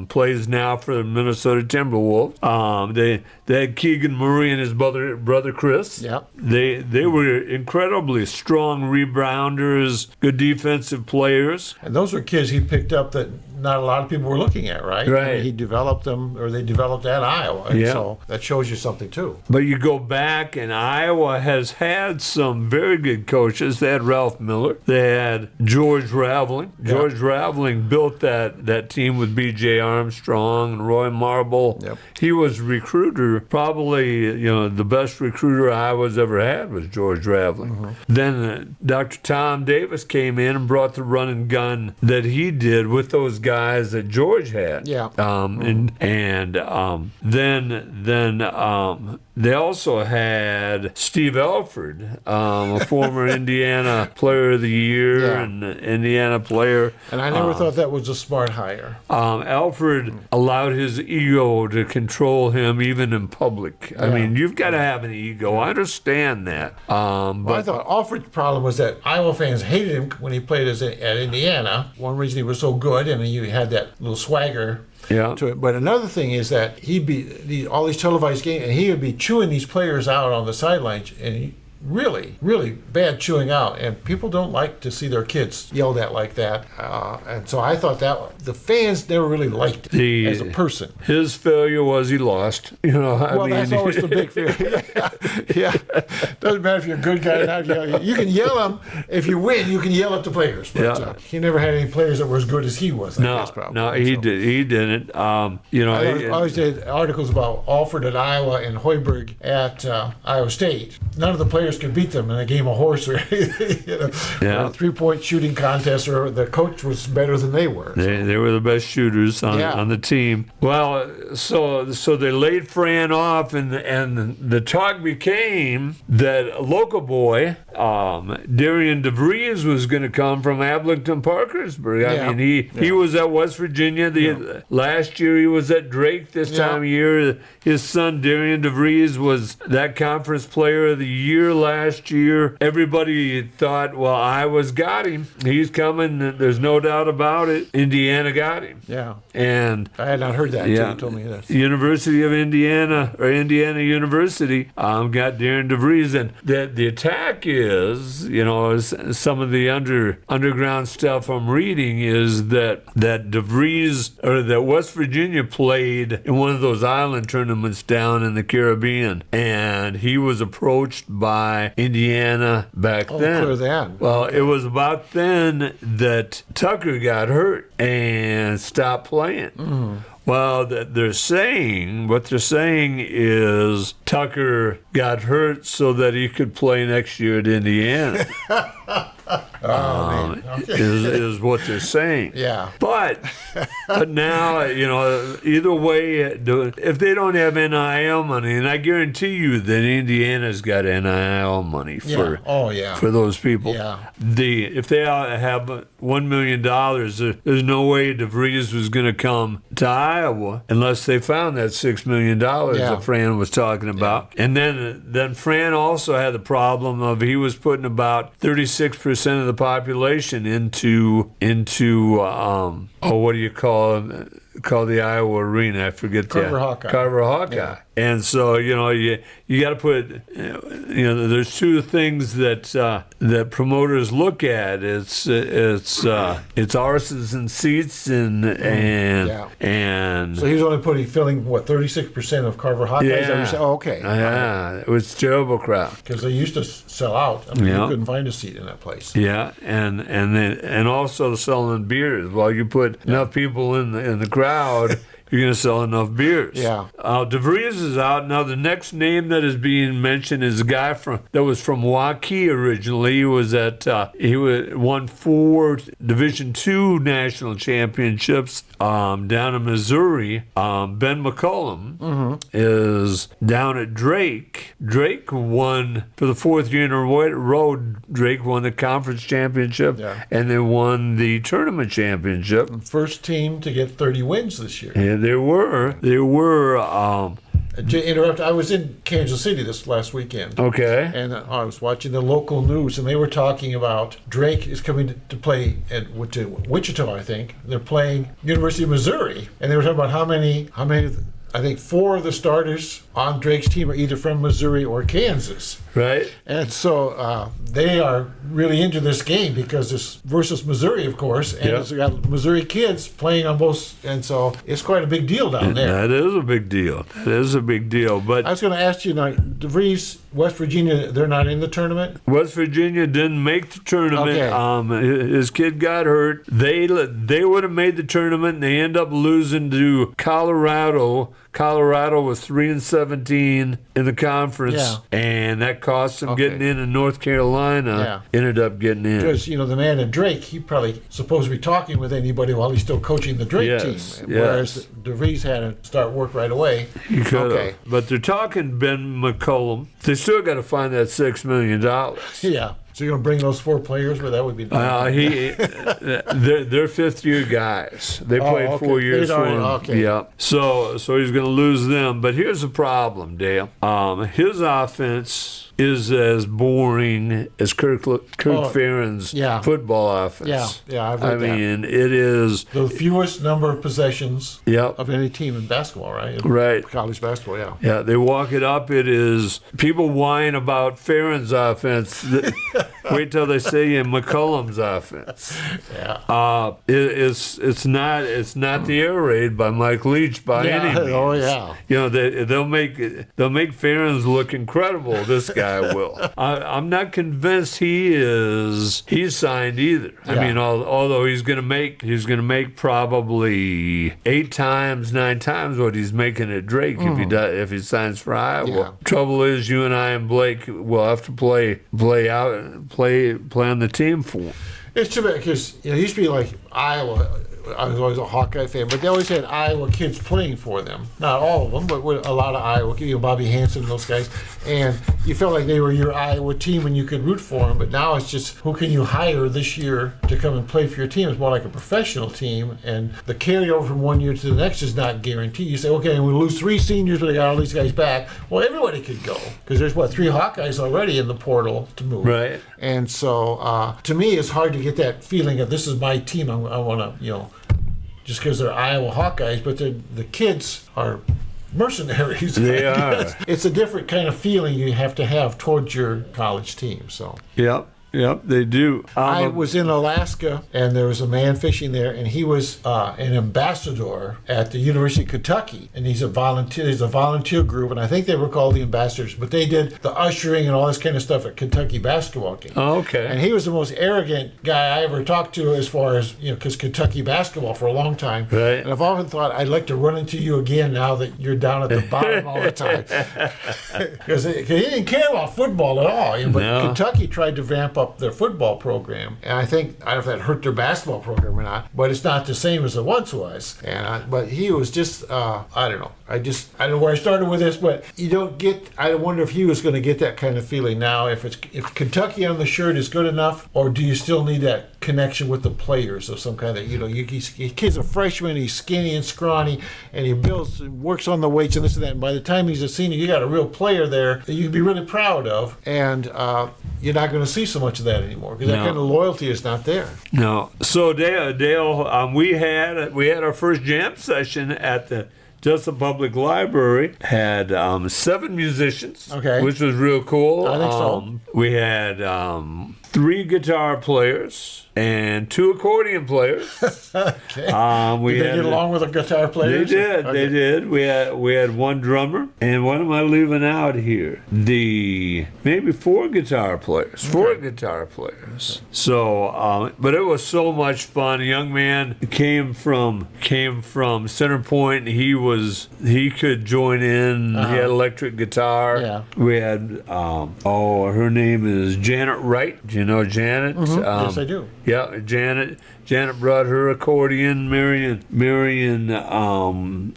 Plays now for the Minnesota Timberwolves. They had Keegan Murray and his brother Chris. Yep. They were incredibly strong rebounders, good defensive players. And those were kids he picked up that not a lot of people were looking at, right? Right. I mean, he developed them, or they developed at Iowa. And so that shows you something, too. But you go back, and Iowa has had some very good coaches. They had Ralph Miller. They had George Raveling. George Raveling built that team with B.J. Armstrong and Roy Marble. Yep. He was recruiter, probably, the best recruiter Iowa's ever had was George Raveling. Mm-hmm. Then Dr. Tom Davis came in and brought the run and gun that he did with those guys that George had. Yeah. Then they also had Steve Alford, a former Indiana Player of the Year and Indiana player. And I never thought that was a smart hire. Alford allowed his ego to control him even in public. I mean, you've got to have an ego. I understand that. But I thought Alford's problem was that Iowa fans hated him when he played at Indiana. One reason he was so good, and he had that little swagger to it. But another thing is that he'd be all these televised games, and he would be chewing these players out on the sidelines, and really, really bad chewing out. And people don't like to see their kids yelled at like that. And so I thought that the fans never really liked it as a person. His failure was he lost. That's always the big failure. Yeah. Doesn't matter if you're a good guy or not. You can yell them. If you win, you can yell at the players. But he never had any players that were as good as he was. He didn't. I always did articles about Alford at Iowa and Hoiberg at Iowa State. None of the players could beat them in a game of horse or a three-point shooting contest, or the coach was better than they were. They were the best shooters on the team. Well, so they laid Fran off, and the talk became that a local boy, Darian DeVries, was going to come from Ablington Parkersburg. I mean, he was at West Virginia. Last year he was at Drake. This time of year, his son Darian DeVries was that conference player of the year last year. Everybody thought, well, Iowa's got him. He's coming. There's no doubt about it. Indiana got him. Yeah. And I had not heard that until you told me this. University of Indiana, or Indiana University, got Darren DeVries. And the attack is, some of the underground stuff I'm reading is that DeVries, or that West Virginia played in one of those island tournaments down in the Caribbean. And he was approached by Indiana back then. Clear that. Well, it was about then that Tucker got hurt and stopped playing. Mm. Well, what they're saying is Tucker got hurt so that he could play next year at Indiana. Is what they're saying. Yeah. But now, either way, if they don't have NIL money, and I guarantee you that Indiana's got NIL money for those people. Yeah. If they have $1 million, there's no way DeVries was going to come to Iowa unless they found that $6 million that Fran was talking about. Yeah. And then Fran also had the problem of he was putting about 36% of the population into what do you call the Iowa Arena? I forget Carver Hawkeye. Carver Hawkeye. Yeah. And so you got to put there's two things that promoters look at. It's arses and seats and so he was only filling 36% of Carver Hawkeyes. Yeah. Oh, okay. Yeah, it was a terrible crowd because they used to sell out. I mean, you couldn't find a seat in that place. Yeah, and also selling beers. Well, you put enough people in the crowd, you're going to sell enough beers. Yeah. DeVries is out. Now, the next name that is being mentioned is a guy that was from Waukee originally. He won 4 Division II national championships down in Missouri. Ben McCullum is down at Drake. Drake won for the 4th year in a row. Drake won the conference championship, and they won the tournament championship. First team to get 30 wins this year. And they were. To interrupt, I was in Kansas City this last weekend. Okay. And I was watching the local news, and they were talking about Drake is coming to play at Wichita, I think. They're playing University of Missouri, and they were talking about how many. I think 4 of the starters on Drake's team are either from Missouri or Kansas. Right. And so they are really into this game because it's versus Missouri, of course, and it's got Missouri kids playing on both, and so it's quite a big deal down there. That is a big deal. But I was going to ask you, DeVries, West Virginia, they're not in the tournament? West Virginia didn't make the tournament. Okay. His kid got hurt. They would have made the tournament, and they end up losing to Colorado. Colorado was 3-17 in the conference, and that cost them getting in. And North Carolina ended up getting in. Because the man in Drake, he probably supposed to be talking with anybody while he's still coaching the Drake team, whereas DeVries had to start work right away. He could have. But they're talking Ben McCullum. They still got to find that $6 million. Yeah. So you're going to bring those 4 players? Well, that would be nice. They're fifth-year guys. They played 4 years for him. Okay. Yeah. So he's going to lose them. But here's the problem, Dale. His offense is as boring as Kirk Ferentz' football offense. Yeah, I've heard that. I mean, it is the fewest number of possessions of any team in basketball, right? Right. College basketball, yeah. Yeah, they walk it up. It is people whine about Ferentz' offense. Wait till they say in McCullum's offense. Yeah. It's not the air raid by Mike Leach by any means. Oh yeah. They'll make Ferentz look incredible. This guy will. I'm not convinced he's signed either. I mean, although he's going to make probably 8 times, 9 times what he's making at Drake if he signs for Iowa. Yeah. Trouble is, you and I and Blake will have to play on the team for him. It's too bad because it used to be like Iowa. I was always a Hawkeye fan, but they always had Iowa kids playing for them. Not all of them, but a lot of Iowa kids, Bobby Hansen and those guys. And you felt like they were your Iowa team and you could root for them. But now it's just, who can you hire this year to come and play for your team? It's more like a professional team. And the carryover from one year to the next is not guaranteed. You say, okay, we lose 3 seniors, but they got all these guys back. Well, everybody could go because there's, 3 Hawkeyes already in the portal to move. Right. And so, to me, it's hard to get that feeling of this is my team. I want to, just because they're Iowa Hawkeyes, but the kids are mercenaries. They are. It's a different kind of feeling you have to have towards your college team. So. Yep, they do. I was in Alaska, and there was a man fishing there, and he was an ambassador at the University of Kentucky, and he's a volunteer. There's a volunteer group, and I think they were called the ambassadors, but they did the ushering and all this kind of stuff at Kentucky basketball games. Oh, okay. And he was the most arrogant guy I ever talked to as far as, because Kentucky basketball for a long time. Right. And I've often thought I'd like to run into you again now that you're down at the bottom all the time. Because he didn't care about football at all. But Kentucky tried to ramp up their football program, and I don't know if that hurt their basketball program or not, but it's not the same as it once was. But he was just I don't know. I don't know where I started with this, but I wonder if he was going to get that kind of feeling now. If Kentucky on the shirt is good enough, or do you still need that connection with the players of some kind of kid's a freshman, he's skinny and scrawny, and he works on the weights and this and that. And by the time he's a senior, you got a real player there that you can be really proud of, and you're not going to see so much of that anymore because that kind of loyalty is not there. No. So Dale, we had our first jam session at the Jesup Public Library. Had 7 musicians, which was real cool. I think so. We had 3 guitar players and 2 accordion players. Okay. We Did they had get along with the guitar players? They did. Okay. They did. We had 1 drummer, and what am I leaving out here? Maybe 4 guitar players. 4 guitar players. So, but it was so much fun. A young man came from Center Point. He could join in. He had electric guitar. Yeah. We had her name is Janet Wright. Do you know Janet? Yes, I do. Yeah, Janet brought her accordion. Marion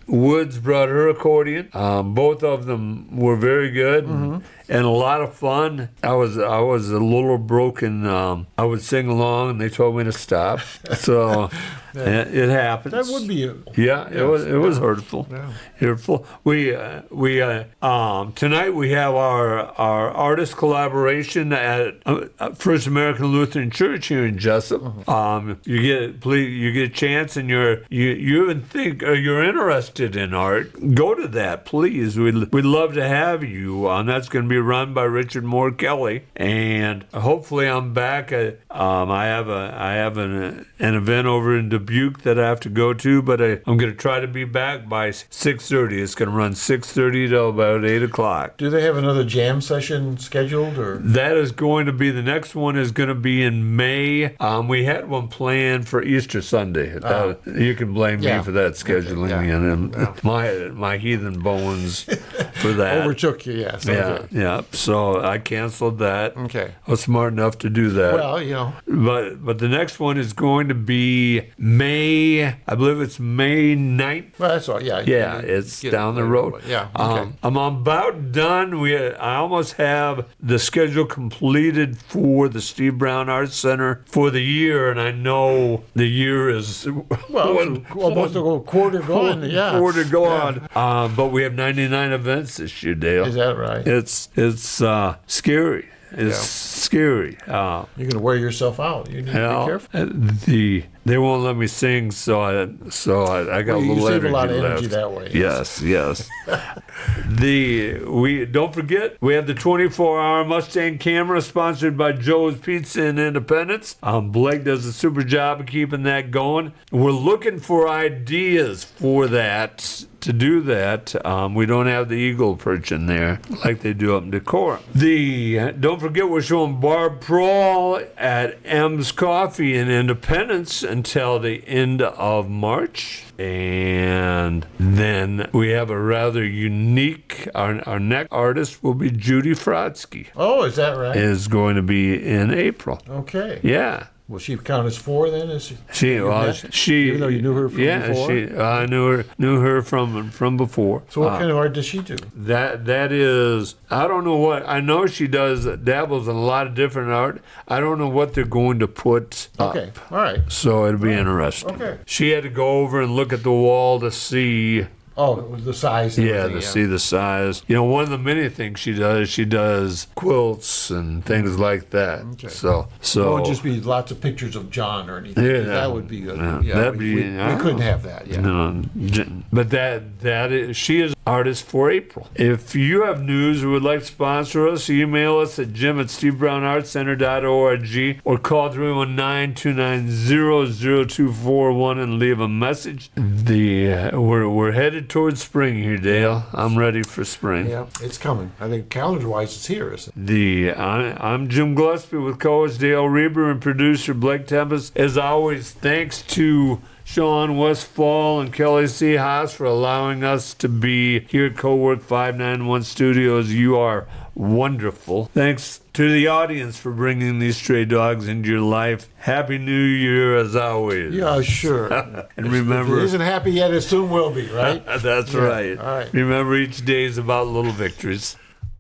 Woods brought her accordion. Both of them were very good and a lot of fun. I was a little broken. I would sing along, and they told me to stop. So it happens. That would be it was hurtful. Yeah. Hurtful. We tonight we have our artist collaboration at First American Lutheran Church here in Jesup. You get a chance, and you even think you're interested in art. Go to that, please. We'd love to have you. That's going to be run by Richard Moore Kelly, and hopefully I'm back. I have an event over in Dubuque that I have to go to, but I'm going to try to be back by 6:30. It's going to run 6:30 till about 8 o'clock. Do they have another jam session scheduled, or? That is going to be, the next one is going to be in May. We had one planned for Easter Sunday. You can blame me for that scheduling and my heathen bones for that. Overtook you, yes. Yeah. So I canceled that. Okay. I was smart enough to do that. Well, But the next one is going to be May, I believe it's May 9th. Well, that's all. Yeah. Yeah, it's down the road. Yeah. Okay. I'm about done. I almost have the schedule completed for the Steve Brown Arts Center for the year, and I know the year is almost a quarter gone. Yeah. Quarter gone. But we have 99 events this year, Dale. Is that right? It's scary. It's scary. You're going to wear yourself out. You need to be careful. They won't let me sing, so I got a little you energy save a lot of left. energy that way. Yes. We don't forget, we have the 24-hour Mustang camera sponsored by Joe's Pizza in Independence. Blake does a super job of keeping that going. We're looking for ideas for that. To do that, we don't have the eagle perch in there like they do up in Decorum. Don't forget, we're showing Barb Prawl at M's Coffee in Independence until the end of March. And then we have a rather unique, our next artist will be Judy Frotsky. Oh, is that right? Is going to be in April. Okay. Yeah. Will she count as 4 then? Is she even though you knew her from before? I knew her from before. So what kind of art does she do? That is, I don't know what, I know she dabbles in a lot of different art. I don't know what they're going to put up. Okay, all right. So it'll be interesting. Okay. She had to go over and look at the wall to see. Oh, the size. And see the size. One of the many things she does quilts and things like that. Okay. So it won't just be lots of pictures of John or anything. Yeah, that would be good. Yeah, we couldn't have that. Yeah. No, but that is, she is artist for April. If you have news or would like to sponsor us, email us at jim@stevebrownartcenter.org or call 319-290-0241 and leave a message. We're headed towards spring here, Dale. I'm ready for spring. Yeah, it's coming. I think calendar-wise, it's here, isn't it? I'm Jim Gillespie with co-host Dale Rueber and producer Blake Tempus. As always, thanks to Sean Westfall and Kelly C. Haas for allowing us to be here at Cowork 591 Studios. You are wonderful. Thanks to the audience for bringing these stray dogs into your life. Happy New Year as always. Yeah, sure. And remember, if it isn't happy yet, it soon will be, right? That's right. All right. Remember, each day is about little victories.